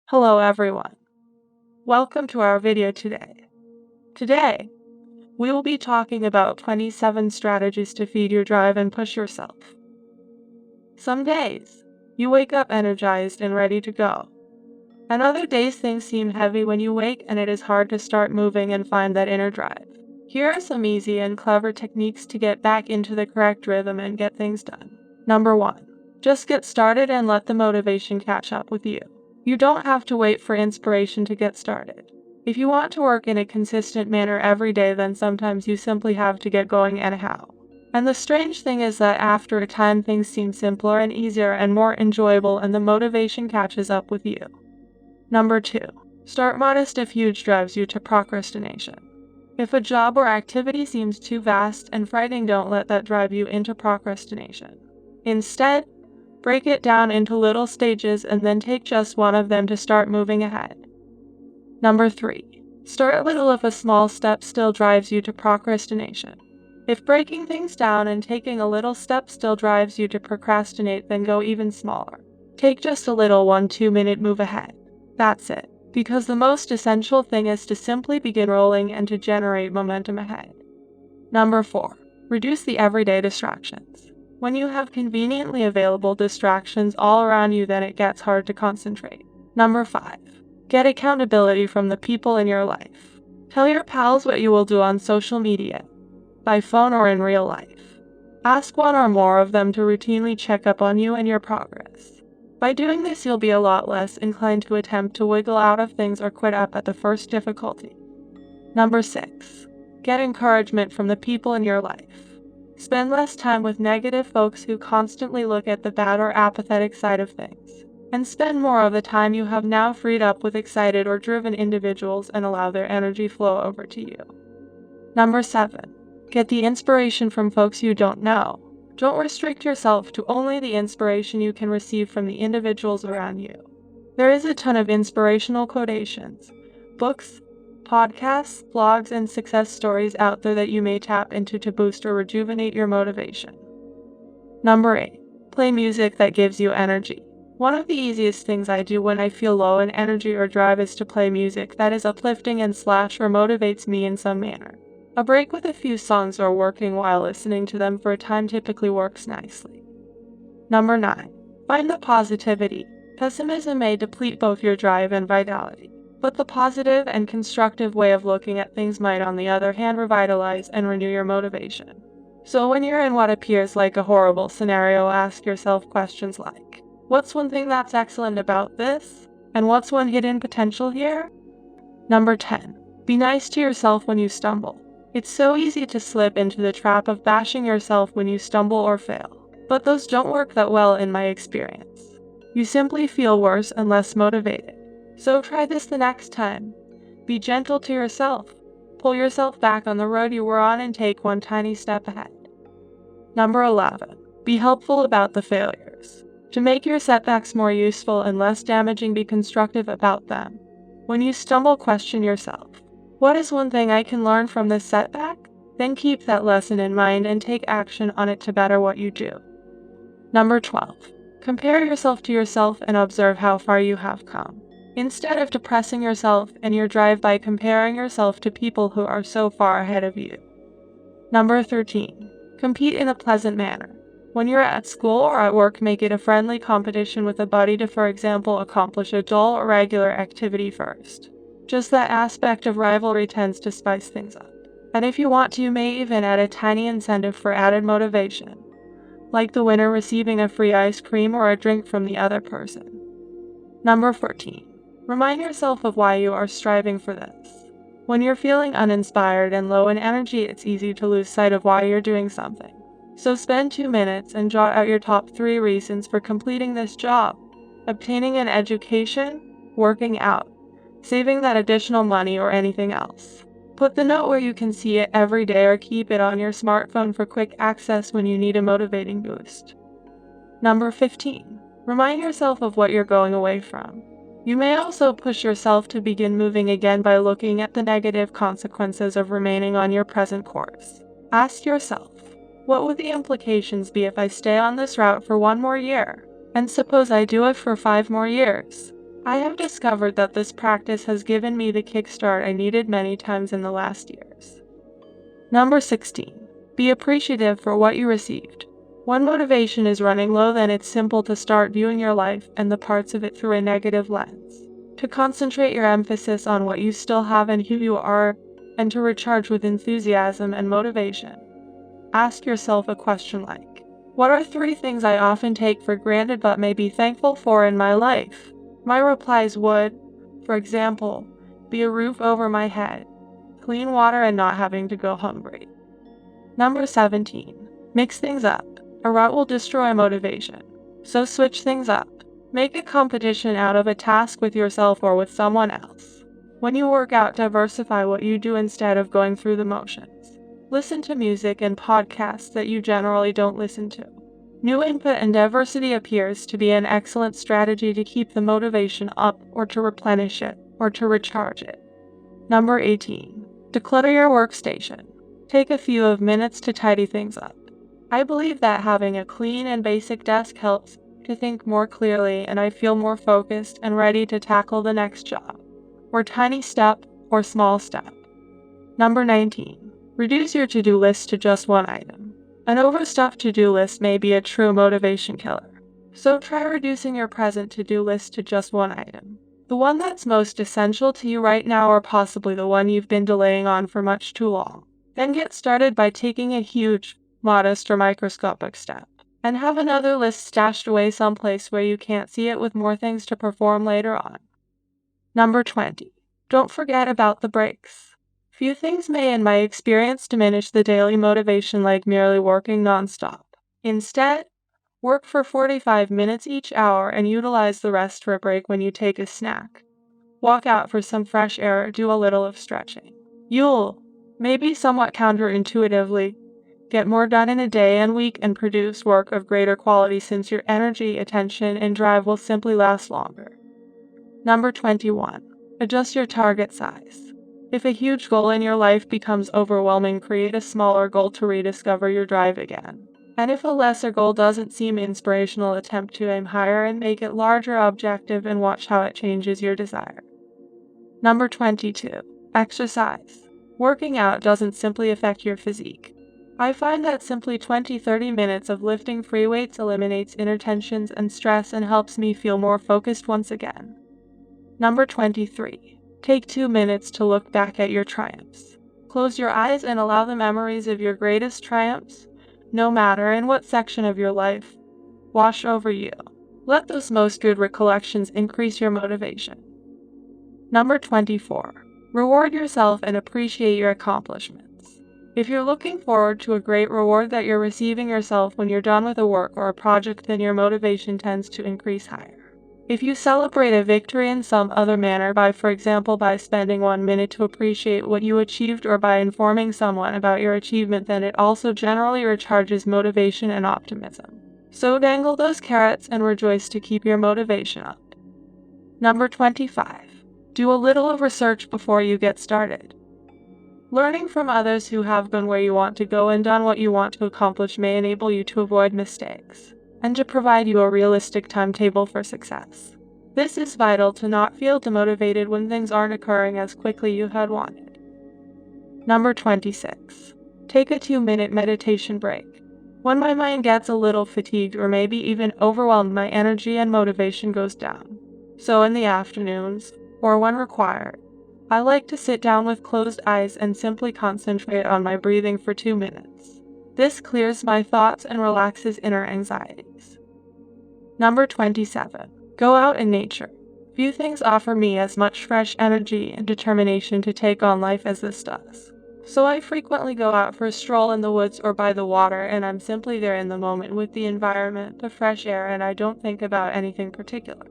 Hello everyone. Welcome to our video today. Today, we will be talking about 27 strategies to feed your drive and push yourself. Some days, you wake up energized and ready to go. And other days things seem heavy when you wake and it is hard to start moving and find that inner drive. Here are some easy and clever techniques to get back into the correct rhythm and get things done. Number 1. Just get started and let the motivation catch up with you. You don't have to wait for inspiration to get started. If you want to work in a consistent manner every day, then sometimes you simply have to get going anyhow. And the strange thing is that after a time things seem simpler and easier and more enjoyable and the motivation catches up with you. Number 2. Start modest if huge drives you to procrastination. If a job or activity seems too vast and frightening, don't let that drive you into procrastination. Instead, break it down into little stages and then take just one of them to start moving ahead. Number 3. Start little if a small step still drives you to procrastination. If breaking things down and taking a little step still drives you to procrastinate, then go even smaller. Take just a little 1-2 minute move ahead. That's it. Because the most essential thing is to simply begin rolling and to generate momentum ahead. Number 4. Reduce the everyday distractions. When you have conveniently available distractions all around you, then it gets hard to concentrate. Number 5. Get accountability from the people in your life. Tell your pals what you will do on social media, by phone or in real life. Ask one or more of them to routinely check up on you and your progress. By doing this, you'll be a lot less inclined to attempt to wiggle out of things or quit up at the first difficulty. Number 6. Get encouragement from the people in your life. Spend less time with negative folks who constantly look at the bad or apathetic side of things, and spend more of the time you have now freed up with excited or driven individuals and allow their energy flow over to you. Number 7. Get the inspiration from folks you don't know. Don't restrict yourself to only the inspiration you can receive from the individuals around you. There is a ton of inspirational quotations, books, podcasts, blogs, and success stories out there that you may tap into to boost or rejuvenate your motivation. Number 8. Play music that gives you energy. One of the easiest things I do when I feel low in energy or drive is to play music that is uplifting and or motivates me in some manner. A break with a few songs or working while listening to them for a time typically works nicely. Number 9. Find the positivity. Pessimism may deplete both your drive and vitality, but the positive and constructive way of looking at things might, on the other hand, revitalize and renew your motivation. So when you're in what appears like a horrible scenario, ask yourself questions like, what's one thing that's excellent about this? And what's one hidden potential here? Number 10. Be nice to yourself when you stumble. It's so easy to slip into the trap of bashing yourself when you stumble or fail, but those don't work that well in my experience. You simply feel worse and less motivated. So try this the next time. Be gentle to yourself. Pull yourself back on the road you were on and take one tiny step ahead. Number 11. Be helpful about the failures. To make your setbacks more useful and less damaging, be constructive about them. When you stumble, question yourself. What is one thing I can learn from this setback? Then keep that lesson in mind and take action on it to better what you do. Number 12. Compare yourself to yourself and observe how far you have come. Instead of depressing yourself and your drive by comparing yourself to people who are so far ahead of you. Number 13. Compete in a pleasant manner. When you're at school or at work, make it a friendly competition with a buddy to, for example, accomplish a dull or regular activity first. Just that aspect of rivalry tends to spice things up. And if you want to, you may even add a tiny incentive for added motivation, like the winner receiving a free ice cream or a drink from the other person. Number 14. Remind yourself of why you are striving for this. When you're feeling uninspired and low in energy, it's easy to lose sight of why you're doing something. So spend 2 minutes and jot out your top 3 reasons for completing this job: obtaining an education, working out, saving that additional money, or anything else. Put the note where you can see it every day or keep it on your smartphone for quick access when you need a motivating boost. Number 15. Remind yourself of what you're going away from. You may also push yourself to begin moving again by looking at the negative consequences of remaining on your present course. Ask yourself, what would the implications be if I stay on this route for 1 more year? And suppose I do it for 5 more years? I have discovered that this practice has given me the kickstart I needed many times in the last years. Number 16. Be appreciative for what you received. When motivation is running low, then it's simple to start viewing your life and the parts of it through a negative lens. To concentrate your emphasis on what you still have and who you are, and to recharge with enthusiasm and motivation. Ask yourself a question like, what are 3 things I often take for granted but may be thankful for in my life? My replies would, for example, be a roof over my head, clean water, and not having to go hungry. Number 17. Mix things up. A rut will destroy motivation. So switch things up. Make a competition out of a task with yourself or with someone else. When you work out, diversify what you do instead of going through the motions. Listen to music and podcasts that you generally don't listen to. New input and diversity appears to be an excellent strategy to keep the motivation up, or to replenish it, or to recharge it. Number 18. Declutter your workstation. Take a few minutes to tidy things up. I believe that having a clean and basic desk helps to think more clearly, and I feel more focused and ready to tackle the next job, or tiny step, or small step. Number 19. Reduce your to-do list to just one item. An overstuffed to-do list may be a true motivation killer. So try reducing your present to-do list to just one item. The one that's most essential to you right now, or possibly the one you've been delaying on for much too long. Then get started by taking a huge, modest, or microscopic step. And have another list stashed away someplace where you can't see it, with more things to perform later on. Number 20. Don't forget about the breaks. Few things may, in my experience, diminish the daily motivation like merely working nonstop. Instead, work for 45 minutes each hour and utilize the rest for a break when you take a snack. Walk out for some fresh air or do a little of stretching. You'll, maybe somewhat counterintuitively, get more done in a day and week and produce work of greater quality, since your energy, attention, and drive will simply last longer. Number 21. Adjust your target size. If a huge goal in your life becomes overwhelming, create a smaller goal to rediscover your drive again. And if a lesser goal doesn't seem inspirational, attempt to aim higher and make it larger objective, and watch how it changes your desire. Number 22. Exercise. Working out doesn't simply affect your physique. I find that simply 20-30 minutes of lifting free weights eliminates inner tensions and stress and helps me feel more focused once again. Number 23. Take 2 minutes to look back at your triumphs. Close your eyes and allow the memories of your greatest triumphs, no matter in what section of your life, wash over you. Let those most good recollections increase your motivation. Number 24. Reward yourself and appreciate your accomplishments. If you're looking forward to a great reward that you're receiving yourself when you're done with a work or a project, then your motivation tends to increase higher. If you celebrate a victory in some other manner, for example by spending 1 minute to appreciate what you achieved, or by informing someone about your achievement, then it also generally recharges motivation and optimism. So dangle those carrots and rejoice to keep your motivation up. Number 25. Do a little of research before you get started. Learning from others who have been where you want to go and done what you want to accomplish may enable you to avoid mistakes, and to provide you a realistic timetable for success. This is vital to not feel demotivated when things aren't occurring as quickly you had wanted. Number 26. Take a 2-minute meditation break. When my mind gets a little fatigued or maybe even overwhelmed, my energy and motivation goes down. So in the afternoons, or when required, I like to sit down with closed eyes and simply concentrate on my breathing for 2 minutes. This clears my thoughts and relaxes inner anxieties. Number 27. Go out in nature. Few things offer me as much fresh energy and determination to take on life as this does. So I frequently go out for a stroll in the woods or by the water, and I'm simply there in the moment with the environment, the fresh air, and I don't think about anything particular.